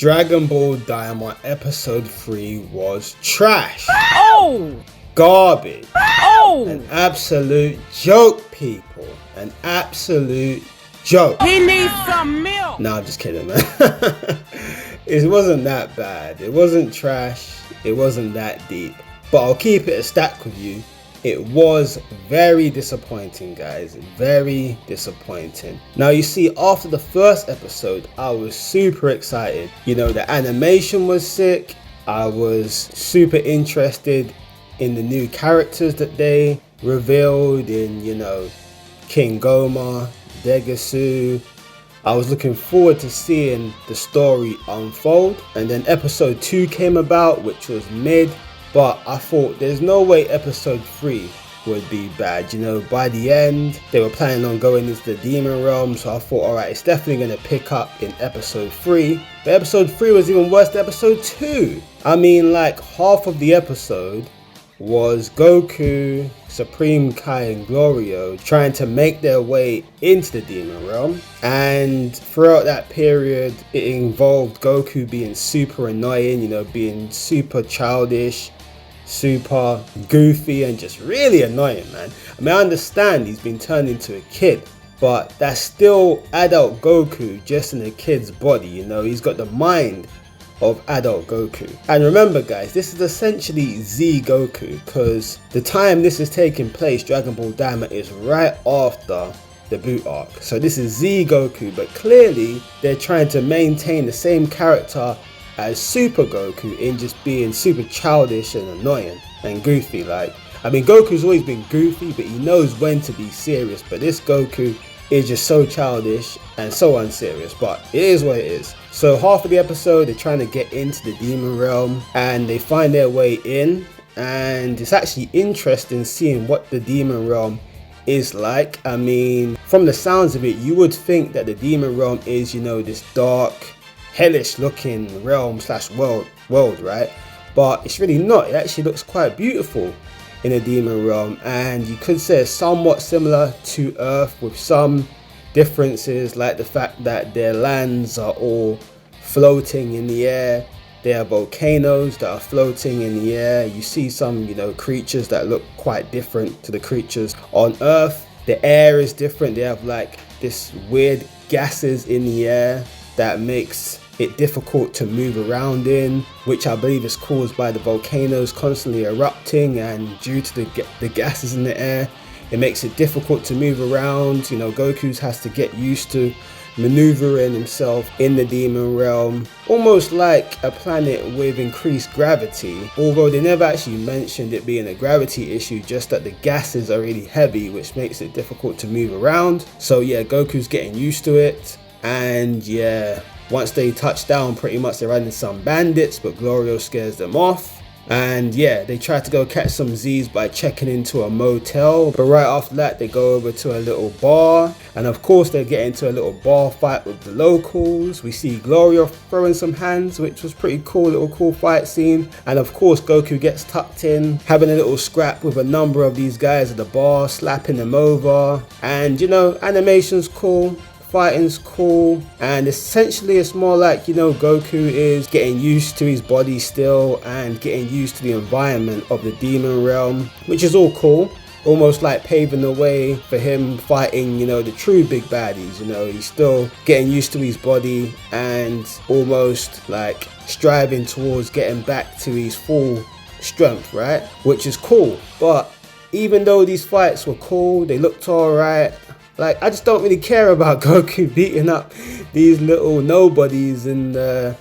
Dragon Ball Daima episode 3 was trash. Oh! Garbage. Oh! An absolute joke, people. An absolute joke. He needs some milk! No, I'm just kidding, man. It wasn't that bad. It wasn't trash. It wasn't that deep. But I'll keep it a stack with you. It was very disappointing, guys. Very disappointing. Now, you see, after the first episode, I was super excited. You know, the animation was sick. I was super interested in the new characters that they revealed in, you know, King Goma, Degasu. I was looking forward to seeing the story unfold. And then episode 2 came about, which was mid. But I thought there's no way episode 3 would be bad. You know, by the end, they were planning on going into the demon realm. So I thought, alright, it's definitely going to pick up in episode 3. But episode 3 was even worse than episode 2. I mean, like, half of the episode was Goku, Supreme Kai and Glorio trying to make their way into the demon realm, and throughout that period it involved Goku being super annoying, you know, being super childish, super goofy, and just really annoying, man. I mean, I understand he's been turned into a kid, but that's still adult Goku just in a kid's body. You know, he's got the mind of adult Goku. And remember, guys, this is essentially Z Goku, because the time this is taking place, Dragon Ball Daima, is right after the boot arc. So this is Z Goku, but clearly they're trying to maintain the same character as Super Goku in just being super childish and annoying and goofy. Like, I mean, Goku's always been goofy, but he knows when to be serious. But this Goku is just so childish and so unserious, but it is what it is. So half of the episode, they're trying to get into the demon realm and they find their way in, and it's actually interesting seeing what the demon realm is like. I mean, from the sounds of it, you would think that the demon realm is, you know, this dark, hellish looking realm slash world, right? But it's really not. It actually looks quite beautiful in the demon realm, and you could say it's somewhat similar to Earth with some differences, like the fact that their lands are all floating in the air. There are volcanoes that are floating in the air. You see some, you know, creatures that look quite different to the creatures on Earth. The air is different. They have like this weird gases in the air that makes it difficult to move around in, which I believe is caused by the volcanoes constantly erupting, and due to the gases in the air, it makes it difficult to move around. You know, Goku has to get used to maneuvering himself in the demon realm, almost like a planet with increased gravity, although they never actually mentioned it being a gravity issue, just that the gases are really heavy, which makes it difficult to move around. So yeah, Goku's getting used to it, and yeah, once they touch down, pretty much they're running some bandits, but Glorio scares them off. And yeah, they try to go catch some Z's by checking into a motel, but right after that they go over to a little bar, and of course they get into a little bar fight with the locals. We see Glorio throwing some hands, which was pretty cool, little cool fight scene. And of course Goku gets tucked in, having a little scrap with a number of these guys at the bar, slapping them over. And you know, animation's cool, fighting's cool, and essentially it's more like, you know, Goku is getting used to his body still and getting used to the environment of the demon realm, which is all cool, almost like paving the way for him fighting, you know, the true big baddies. You know, he's still getting used to his body and almost like striving towards getting back to his full strength, right? Which is cool. But even though these fights were cool, they looked alright, like, I just don't really care about Goku beating up these little nobodies in the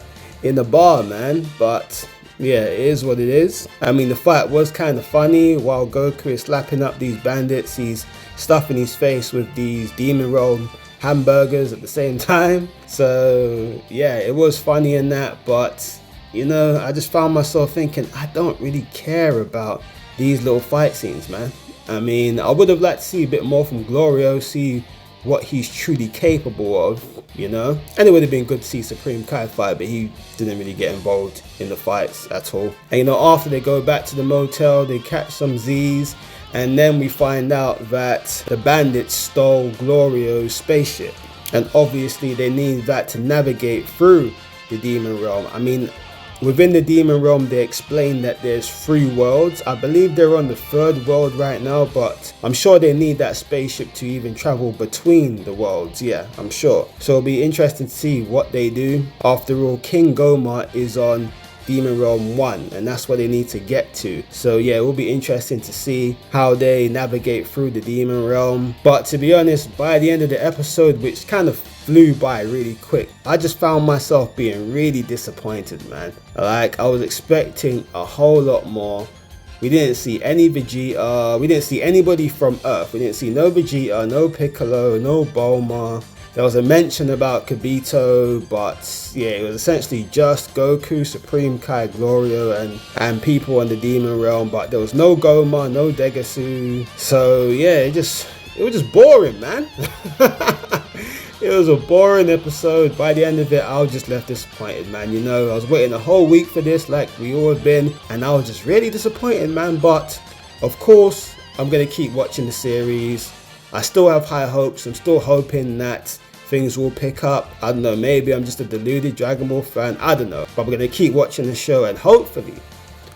bar, man. But yeah, it is what it is. I mean, the fight was kind of funny. While Goku is slapping up these bandits, he's stuffing his face with these demon roll hamburgers at the same time. So yeah, it was funny in that, but you know, I just found myself thinking, I don't really care about these little fight scenes, man. I mean, I would have liked to see a bit more from Glorio, see what he's truly capable of, you know. And it would have been good to see Supreme Kai fight, but he didn't really get involved in the fights at all. And you know, after they go back to the motel, they catch some Z's, and then we find out that the bandits stole Glorio's spaceship. And obviously they need that to navigate through the demon realm. I mean, within the demon realm, they explain that there's 3 worlds. I believe they're on the 3rd world right now, but I'm sure they need that spaceship to even travel between the worlds. Yeah, I'm sure. So it'll be interesting to see what they do. After all, King Goma is on Demon Realm 1, and that's what they need to get to. So yeah, it will be interesting to see how they navigate through the Demon Realm. But to be honest, by the end of the episode, which kind of flew by really quick, I just found myself being really disappointed, man. Like, I was expecting a whole lot more. We didn't see any Vegeta, we didn't see anybody from Earth, we didn't see no Vegeta, no Piccolo, no Bulma. There was a mention about Kibito, but yeah, it was essentially just Goku, Supreme Kai, Glorio, and people in the Demon Realm. But there was no Goma, no Degasu. So yeah, it was just boring, man. It was a boring episode. By the end of it, I was just left disappointed, man. You know, I was waiting a whole week for this, like we all have been, and I was just really disappointed, man. But of course, I'm gonna keep watching the series. I still have high hopes. I'm still hoping that things will pick up. I don't know, maybe I'm just a deluded Dragon Ball fan. I don't know. But we're going to keep watching the show, and hopefully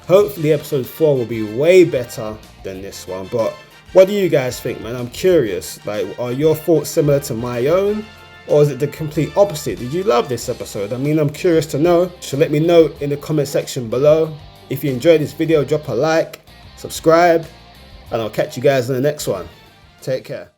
episode 4 will be way better than this one. But what do you guys think, man? I'm curious. Like, are your thoughts similar to my own? Or is it the complete opposite? Did you love this episode? I mean, I'm curious to know. So let me know in the comment section below. If you enjoyed this video, drop a like, subscribe, and I'll catch you guys in the next one. Take care.